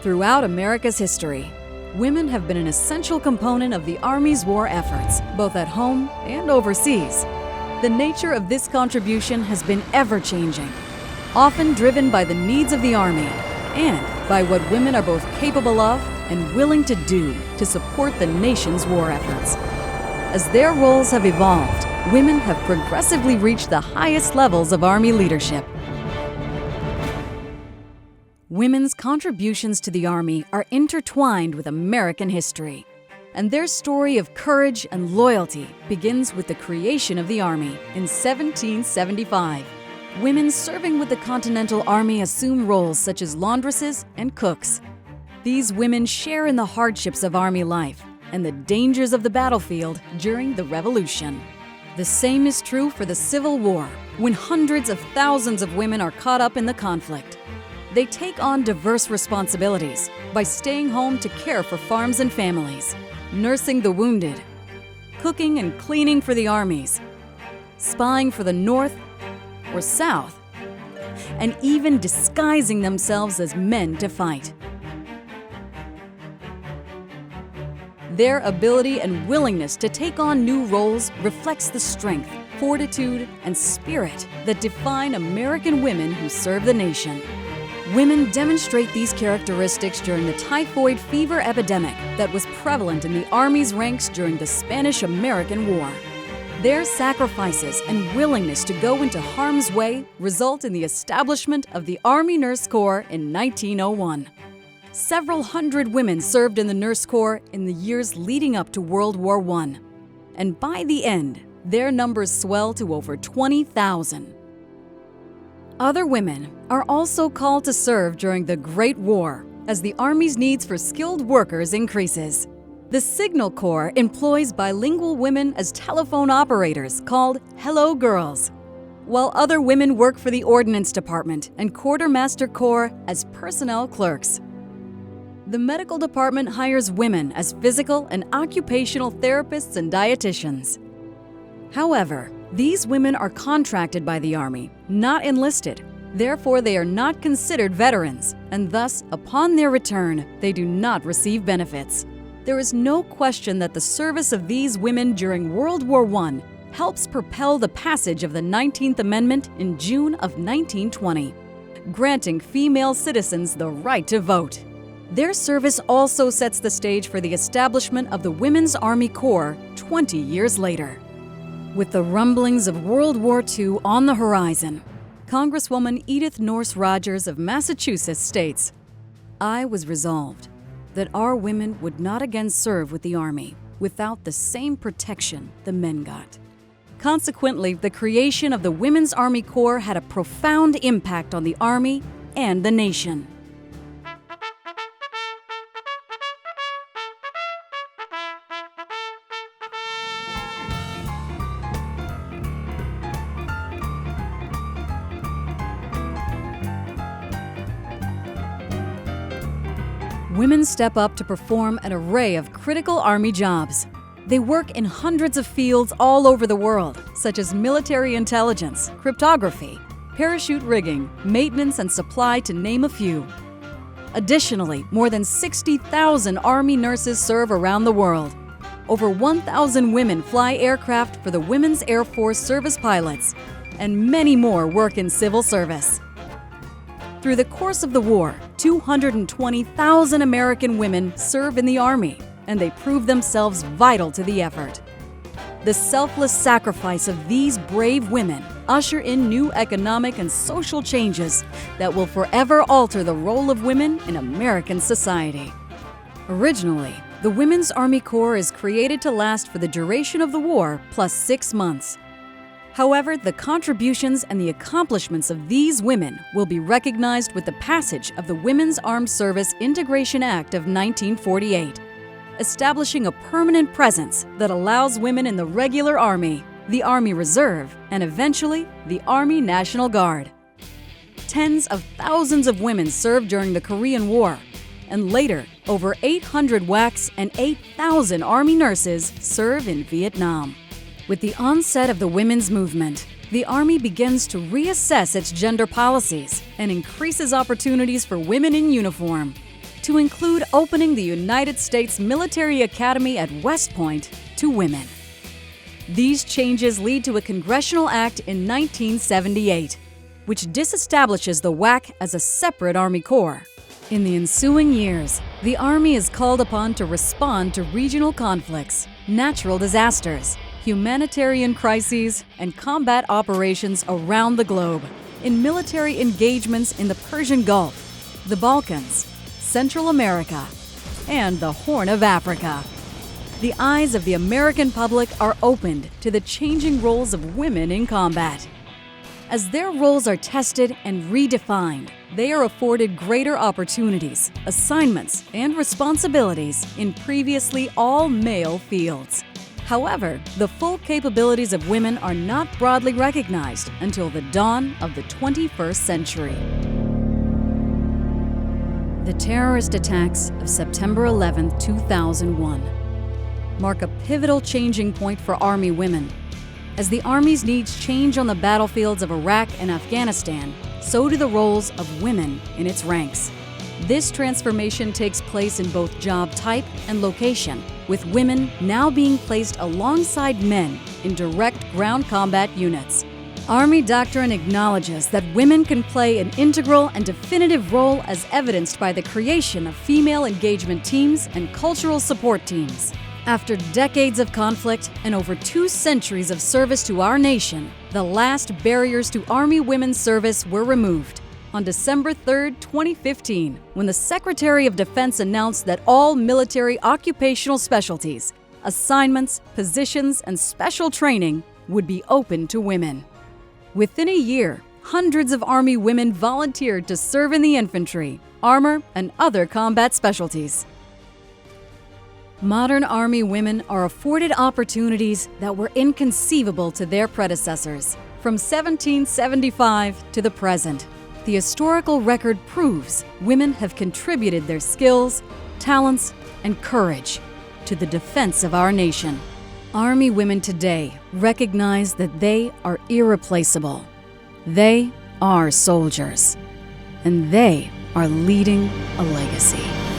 Throughout America's history, women have been an essential component of the Army's war efforts, both at home and overseas. The nature of this contribution has been ever-changing, often driven by the needs of the Army and by what women are both capable of and willing to do to support the nation's war efforts. As their roles have evolved, women have progressively reached the highest levels of Army leadership. Women's contributions to the Army are intertwined with American history, and their story of courage and loyalty begins with the creation of the Army in 1775. Women serving with the Continental Army assume roles such as laundresses and cooks. These women share in the hardships of Army life and the dangers of the battlefield during the Revolution. The same is true for the Civil War, when hundreds of thousands of women are caught up in the conflict. They take on diverse responsibilities by staying home to care for farms and families, nursing the wounded, cooking and cleaning for the armies, spying for the North or South, and even disguising themselves as men to fight. Their ability and willingness to take on new roles reflects the strength, fortitude, and spirit that define American women who serve the nation. Women demonstrate these characteristics during the typhoid fever epidemic that was prevalent in the Army's ranks during the Spanish-American War. Their sacrifices and willingness to go into harm's way result in the establishment of the Army Nurse Corps in 1901. Several hundred women served in the Nurse Corps in the years leading up to World War I, and by the end, their numbers swell to over 20,000. Other women are also called to serve during the Great War as the Army's needs for skilled workers increases. The Signal Corps employs bilingual women as telephone operators called Hello Girls, while other women work for the Ordnance Department and Quartermaster Corps as personnel clerks. The medical department hires women as physical and occupational therapists and dietitians. However, these women are contracted by the Army, not enlisted. Therefore, they are not considered veterans, and thus, upon their return, they do not receive benefits. There is no question that the service of these women during World War I helps propel the passage of the 19th Amendment in June of 1920, granting female citizens the right to vote. Their service also sets the stage for the establishment of the Women's Army Corps 20 years later. With the rumblings of World War II on the horizon, Congresswoman Edith Nourse Rogers of Massachusetts states, "I was resolved that our women would not again serve with the Army without the same protection the men got." Consequently, the creation of the Women's Army Corps had a profound impact on the Army and the nation. Women step up to perform an array of critical Army jobs. They work in hundreds of fields all over the world, such as military intelligence, cryptography, parachute rigging, maintenance and supply, to name a few. Additionally, more than 60,000 Army nurses serve around the world. Over 1,000 women fly aircraft for the Women's Air Force Service pilots, and many more work in civil service. Through the course of the war, 220,000 American women serve in the Army, and they prove themselves vital to the effort. The selfless sacrifice of these brave women usher in new economic and social changes that will forever alter the role of women in American society. Originally, the Women's Army Corps is created to last for the duration of the war plus 6 months. However, the contributions and the accomplishments of these women will be recognized with the passage of the Women's Armed Service Integration Act of 1948, establishing a permanent presence that allows women in the regular Army, the Army Reserve, and eventually the Army National Guard. Tens of thousands of women served during the Korean War, and later, over 800 WACs and 8,000 Army nurses serve in Vietnam. With the onset of the women's movement, the Army begins to reassess its gender policies and increases opportunities for women in uniform. to include opening the United States Military Academy at West Point to women. These changes lead to a congressional act in 1978, which disestablishes the WAC as a separate Army Corps. In the ensuing years, the Army is called upon to respond to regional conflicts, natural disasters, humanitarian crises, and combat operations around the globe, in military engagements in the Persian Gulf, the Balkans, Central America, and the Horn of Africa. The eyes of the American public are opened to the changing roles of women in combat. As their roles are tested and redefined, they are afforded greater opportunities, assignments, and responsibilities in previously all-male fields. However, the full capabilities of women are not broadly recognized until the dawn of the 21st century. The terrorist attacks of September 11, 2001 mark a pivotal changing point for Army women. As the Army's needs change on the battlefields of Iraq and Afghanistan, so do the roles of women in its ranks. This transformation takes place in both job type and location, with women now being placed alongside men in direct ground combat units. Army doctrine acknowledges that women can play an integral and definitive role as evidenced by the creation of female engagement teams and cultural support teams. After decades of conflict and over 2 centuries of service to our nation, the last barriers to Army women's service were removed on December 3, 2015, when the Secretary of Defense announced that all military occupational specialties, assignments, positions, and special training would be open to women. Within a year, hundreds of Army women volunteered to serve in the infantry, armor, and other combat specialties. Modern Army women are afforded opportunities that were inconceivable to their predecessors. From 1775 to the present, the historical record proves women have contributed their skills, talents, and courage to the defense of our nation. Army women today recognize that they are irreplaceable. They are soldiers, and they are leading a legacy.